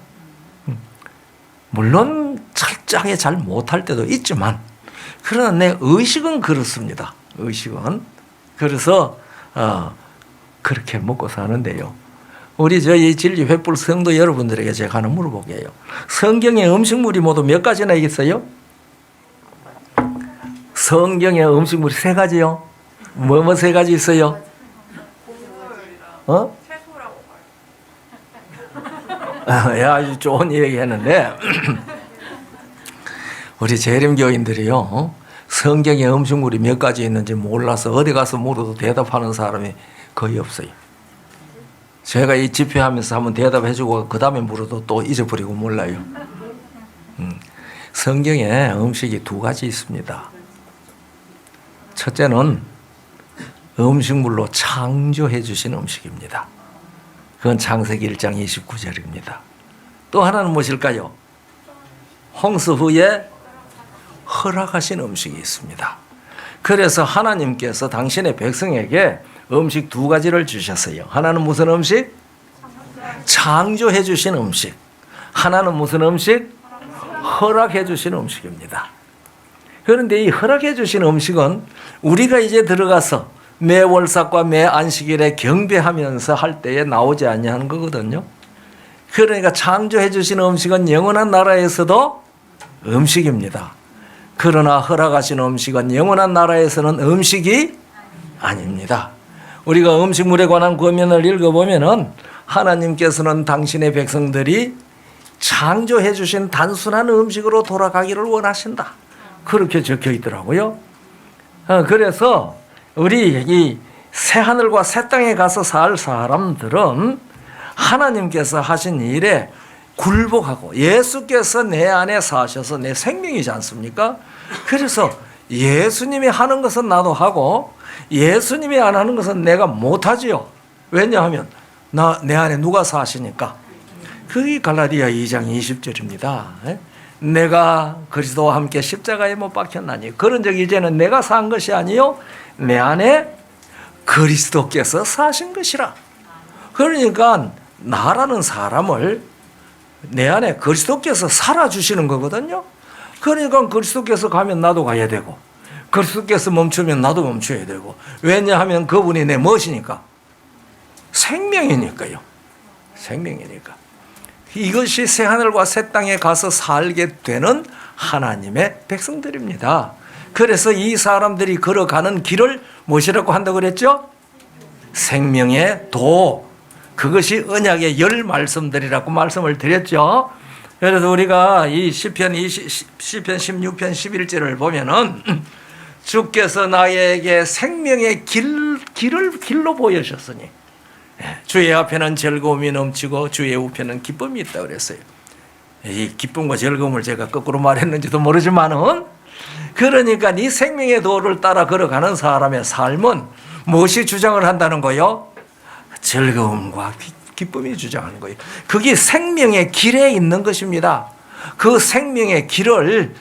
물론 철저하게 잘 못할 때도 있지만 그러나 내 의식은 그렇습니다. 의식은. 그래서 그렇게 먹고 사는데요. 우리 저희 진리 횃불 성도 여러분들에게 제가 하나 물어볼게요. 성경에 음식물이 모두 몇 가지나 있어요? 성경에 음식물이 3가지요. 뭐 3가지 있어요? 아주 좋은 얘기 했는데 우리 재림교인들이요, 성경에 음식물이 몇 가지 있는지 몰라서 어디 가서 물어도 대답하는 사람이 거의 없어요. 제가 이 집회하면서 한번 대답해주고 그 다음에 물어도 또 잊어버리고 몰라요. 성경에 음식이 2가지 있습니다. 첫째는 음식물로 창조해 주신 음식입니다. 그건 창세기 1장 29절입니다. 또 하나는 무엇일까요? 홍수 후에 허락하신 음식이 있습니다. 그래서 하나님께서 당신의 백성에게 음식 2가지를 주셨어요. 하나는 무슨 음식? 창조해 주신 음식. 하나는 무슨 음식? 허락해 주신 음식입니다. 그런데 이 허락해 주신 음식은 우리가 이제 들어가서 매 월삭과 매 안식일에 경배하면서 할 때에 나오지 아니하는 거거든요. 그러니까 창조해 주신 음식은 영원한 나라에서도 음식입니다. 그러나 허락하신 음식은 영원한 나라에서는 음식이 아닙니다. 우리가 음식물에 관한 권면을 읽어보면은 하나님께서는 당신의 백성들이 창조해 주신 단순한 음식으로 돌아가기를 원하신다. 그렇게 적혀 있더라고요. 그래서 우리 이 새하늘과 새 땅에 가서 살 사람들은 하나님께서 하신 일에 굴복하고 예수께서 내 안에 사셔서 내 생명이지 않습니까? 그래서 예수님이 하는 것은 나도 하고 예수님이 안 하는 것은 내가 못하지요. 왜냐하면 내 안에 누가 사시니까. 그게 갈라디아 2장 20절입니다. 내가 그리스도와 함께 십자가에 못 박혔나니 그런 적 이제는 내가 산 것이 아니요 내 안에 그리스도께서 사신 것이라. 그러니까 나라는 사람을 내 안에 그리스도께서 살아주시는 거거든요. 그러니까 그리스도께서 가면 나도 가야 되고 그리스도께서 멈추면 나도 멈춰야 되고. 왜냐하면 그분이 내 무엇이니까? 생명이니까요. 생명이니까. 이것이 새하늘과 새 땅에 가서 살게 되는 하나님의 백성들입니다. 그래서 이 사람들이 걸어가는 길을 무엇이라고 한다고 그랬죠? 생명의 도. 그것이 언약의 열 말씀들이라고 말씀을 드렸죠. 그래서 우리가 이 시편 16편 11절을 보면은 주께서 나에게 생명의 길로 보여주셨으니 주의 앞에는 즐거움이 넘치고 주의 우편은 기쁨이 있다 그랬어요. 이 기쁨과 즐거움을 제가 거꾸로 말했는지도 모르지만은, 그러니까 이 생명의 도를 따라 걸어가는 사람의 삶은 무엇이 주장을 한다는 거요? 즐거움과 기쁨이 주장하는 거예요. 그게 생명의 길에 있는 것입니다. 그 생명의 길을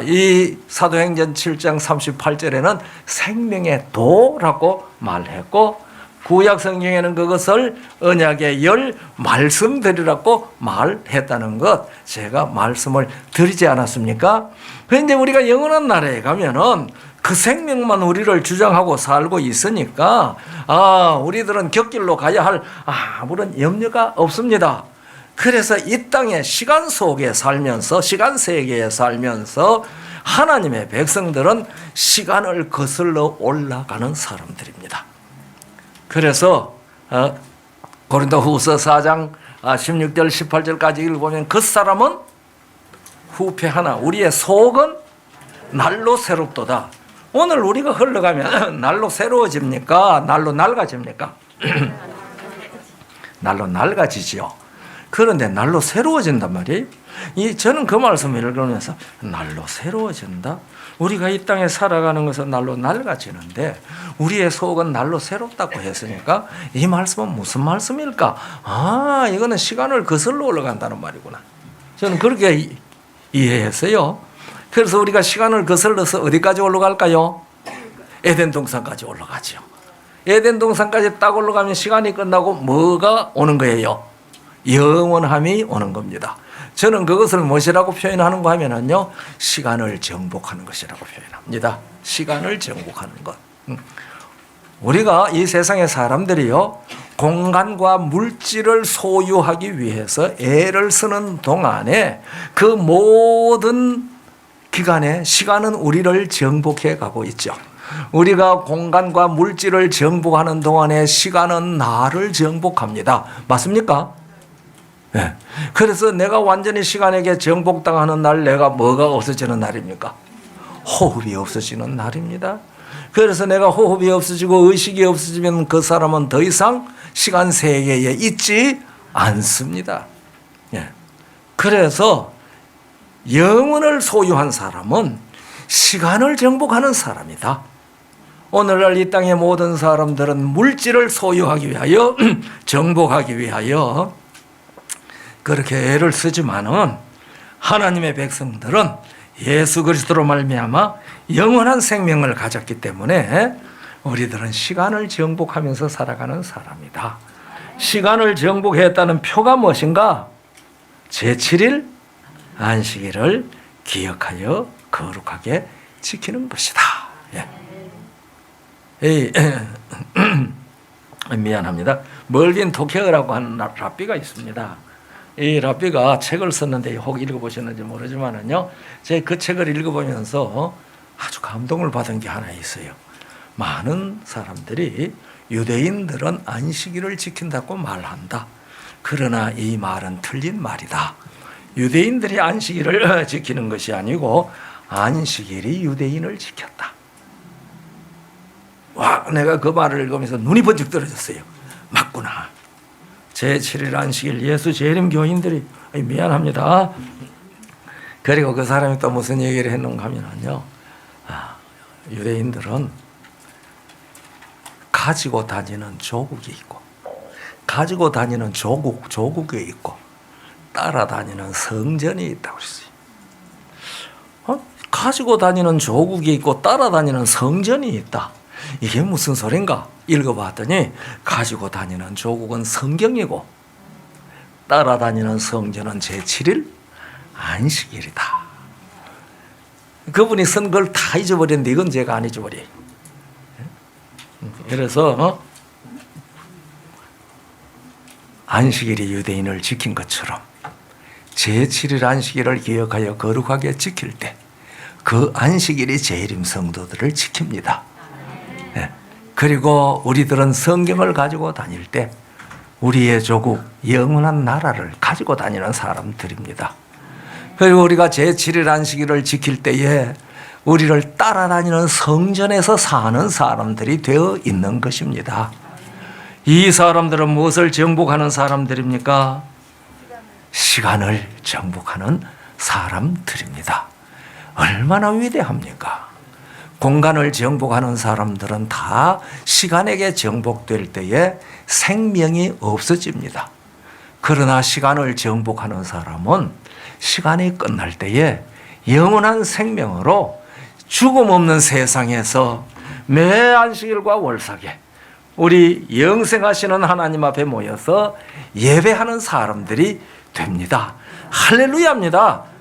이 사도행전 7장 38절에는 생명의 도라고 말했고, 구약 성경에는 그것을 언약의 열 말씀들이라고 말했다는 것, 제가 말씀을 드리지 않았습니까? 그런데 우리가 영원한 나라에 가면은 그 생명만 우리를 주장하고 살고 있으니까 우리들은 곁길로 가야 할 아무런 염려가 없습니다. 그래서 이 땅의 시간 속에 살면서, 시간 세계에 살면서 하나님의 백성들은 시간을 거슬러 올라가는 사람들입니다. 그래서 고린도후서 4장 16절 18절까지 읽어보면 그 사람은 후패하나 우리의 속은 날로 새롭도다. 오늘 우리가 흘러가면 날로 새로워집니까? 날로 낡아집니까? 날로 낡아지지요. 그런데 날로 새로워진단 말이에요. 저는 그 말씀을 읽으면서 날로 새로워진다? 우리가 이 땅에 살아가는 것은 날로 낡아지는데 우리의 속은 날로 새롭다고 했으니까 이 말씀은 무슨 말씀일까? 이거는 시간을 거슬러 올라간다는 말이구나. 저는 그렇게 이해했어요. 그래서 우리가 시간을 거슬러서 어디까지 올라갈까요? 에덴 동산까지 올라가죠. 에덴 동산까지 딱 올라가면 시간이 끝나고 뭐가 오는 거예요? 영원함이 오는 겁니다. 저는 그것을 무엇이라고 표현하는가 하면요, 시간을 정복하는 것이라고 표현합니다. 시간을 정복하는 것. 우리가 이 세상의 사람들이요, 공간과 물질을 소유하기 위해서 애를 쓰는 동안에 그 모든 기간에 시간은 우리를 정복해 가고 있죠. 우리가 공간과 물질을 정복하는 동안에 시간은 나를 정복합니다. 맞습니까? 네. 그래서 내가 완전히 시간에게 정복당하는 날, 내가 뭐가 없어지는 날입니까? 호흡이 없어지는 날입니다. 그래서 내가 호흡이 없어지고 의식이 없어지면 그 사람은 더 이상 시간 세계에 있지 않습니다. 네. 그래서 영혼을 소유한 사람은 시간을 정복하는 사람이다. 오늘날 이 땅의 모든 사람들은 물질을 소유하기 위하여 정복하기 위하여 그렇게 애를 쓰지만은 하나님의 백성들은 예수 그리스도로 말미암아 영원한 생명을 가졌기 때문에 우리들은 시간을 정복하면서 살아가는 사람이다. 시간을 정복했다는 표가 무엇인가? 제7일 안식일을 기억하여 거룩하게 지키는 것이다. 미안합니다. 멀빈 토케어라고 하는 랍비가 있습니다. 이 랍비가 책을 썼는데 혹 읽어보셨는지 모르지만은요, 제가 그 책을 읽어보면서 아주 감동을 받은 게 하나 있어요. 많은 사람들이 유대인들은 안식일을 지킨다고 말한다. 그러나 이 말은 틀린 말이다. 유대인들이 안식일을 지키는 것이 아니고 안식일이 유대인을 지켰다. 와, 내가 그 말을 읽으면서 눈이 번쩍 떨어졌어요. 맞구나. 제7일 안식일 예수 재림 교인들이, 미안합니다. 그리고 그 사람이 또 무슨 얘기를 했는가 하면요, 유대인들은 가지고 다니는 조국이 있고, 가지고 다니는 조국이 있고, 따라다니는 성전이 있다고 그랬어요. 가지고 다니는 조국이 있고 따라다니는 성전이 있다. 이게 무슨 소린가? 읽어봤더니 가지고 다니는 조국은 성경이고 따라다니는 성전은 제7일 안식일이다. 그분이 쓴 걸 다 잊어버렸는데 이건 제가 안 잊어버려요. 그래서 안식일이 유대인을 지킨 것처럼 제7일 안식일을 기억하여 거룩하게 지킬 때 그 안식일이 재림 성도들을 지킵니다. 예. 그리고 우리들은 성경을 가지고 다닐 때 우리의 조국 영원한 나라를 가지고 다니는 사람들입니다. 그리고 우리가 제7일 안식일을 지킬 때에 우리를 따라다니는 성전에서 사는 사람들이 되어 있는 것입니다. 이 사람들은 무엇을 정복하는 사람들입니까? 시간을 정복하는 사람들입니다. 얼마나 위대합니까? 공간을 정복하는 사람들은 다 시간에게 정복될 때에 생명이 없어집니다. 그러나 시간을 정복하는 사람은 시간이 끝날 때에 영원한 생명으로 죽음 없는 세상에서 매 안식일과 월삭에 우리 영생하시는 하나님 앞에 모여서 예배하는 사람들이 됩니다. 할렐루야입니다.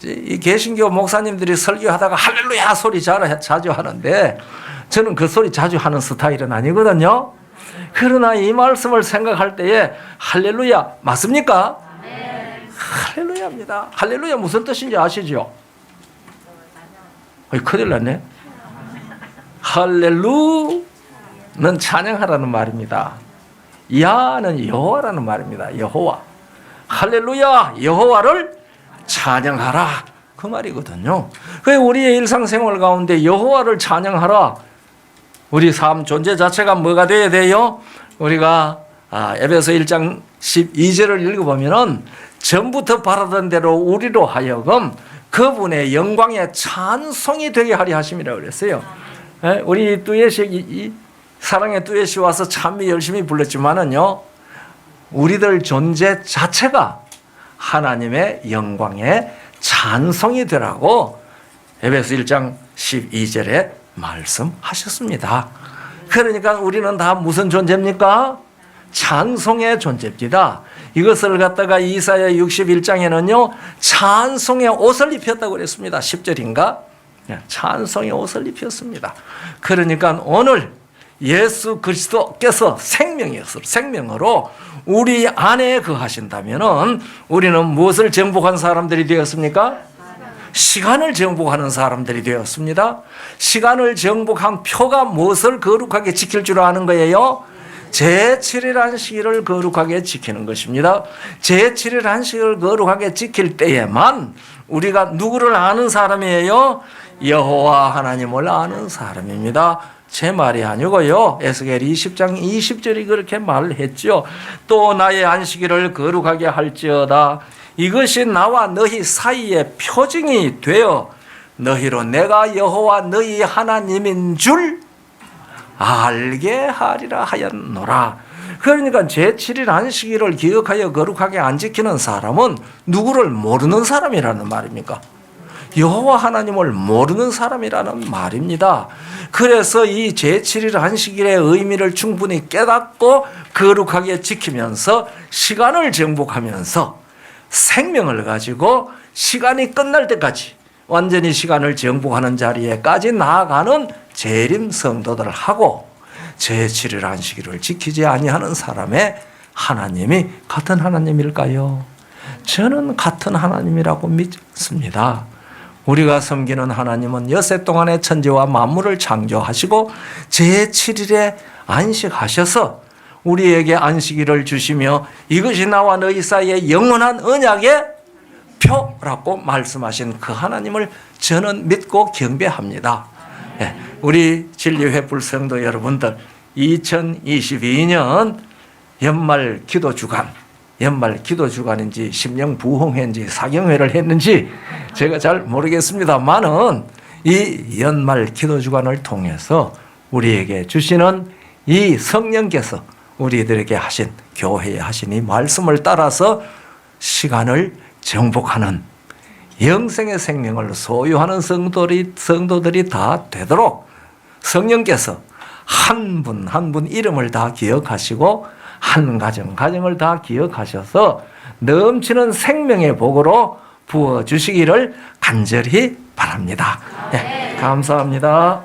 이 개신교 목사님들이 설교하다가 할렐루야 소리 자주 하는데 저는 그 소리 자주 하는 스타일은 아니거든요. 그러나 이 말씀을 생각할 때에 할렐루야 맞습니까? 네. 할렐루야입니다. 할렐루야 무슨 뜻인지 아시죠? 큰일 났네. 할렐루는 찬양하라는 말입니다. 야는 여호와라는 말입니다. 여호와. 할렐루야 여호와를 찬양하라 그 말이거든요. 그래 우리의 일상생활 가운데 여호와를 찬양하라. 우리 삶 존재 자체가 뭐가 돼야 돼요? 우리가 에베소 1장 12절을 읽어보면은 전부터 바라던 대로 우리로 하여금 그분의 영광의 찬송이 되게 하려 하심이라고 그랬어요. 우리 뚜엣이 사랑의 뚜엣이 와서 참 열심히 불렀지만은요, 우리들 존재 자체가 하나님의 영광의 찬송이 되라고 에베소 1장 12절에 말씀하셨습니다. 그러니까 우리는 다 무슨 존재입니까? 찬송의 존재입니다. 이것을 갖다가 이사야 61장에는요 찬송의 옷을 입혔다고 그랬습니다. 10절인가? 찬송의 옷을 입혔습니다. 그러니까 오늘 예수 그리스도께서 생명으로 우리 안에 거하신다면은 우리는 무엇을 정복한 사람들이 되었습니까? 시간을 정복하는 사람들이 되었습니다. 시간을 정복한 표가 무엇을 거룩하게 지킬 줄 아는 거예요? 제7일 안식일을 거룩하게 지키는 것입니다. 제7일 안식일을 거룩하게 지킬 때에만 우리가 누구를 아는 사람이에요? 여호와 하나님을 아는 사람입니다. 제 말이 아니고요. 에스겔 20장 20절이 그렇게 말했죠. 또 나의 안식일을 거룩하게 할지어다. 이것이 나와 너희 사이의 표징이 되어 너희로 내가 여호와 너희 하나님인 줄 알게 하리라 하였노라. 그러니까 제7일 안식일을 기억하여 거룩하게 안 지키는 사람은 누구를 모르는 사람이라는 말입니까? 여호와 하나님을 모르는 사람이라는 말입니다. 그래서 이 제7일 안식일의 의미를 충분히 깨닫고 거룩하게 지키면서 시간을 정복하면서 생명을 가지고 시간이 끝날 때까지 완전히 시간을 정복하는 자리에까지 나아가는 재림 성도들하고 제7일 안식일을 지키지 아니하는 사람의 하나님이 같은 하나님일까요? 저는 같은 하나님이라고 믿습니다. 우리가 섬기는 하나님은 엿새 동안의 천지와 만물을 창조하시고 제7일에 안식하셔서 우리에게 안식일을 주시며 이것이 나와 너희 사이의 영원한 언약의 표라고 말씀하신 그 하나님을 저는 믿고 경배합니다. 우리 진리회불 성도 여러분들 2022년 연말 기도 주간인지 심령 부흥회인지 사경회를 했는지 제가 잘 모르겠습니다만은 이 연말 기도 주간을 통해서 우리에게 주시는 이 성령께서 우리들에게 하신 교회에 하신 이 말씀을 따라서 시간을 정복하는 영생의 생명을 소유하는 성도들이 다 되도록 성령께서 한 분 한 분 이름을 다 기억하시고 한 가정을 다 기억하셔서 넘치는 생명의 복으로 부어주시기를 간절히 바랍니다. 네, 감사합니다.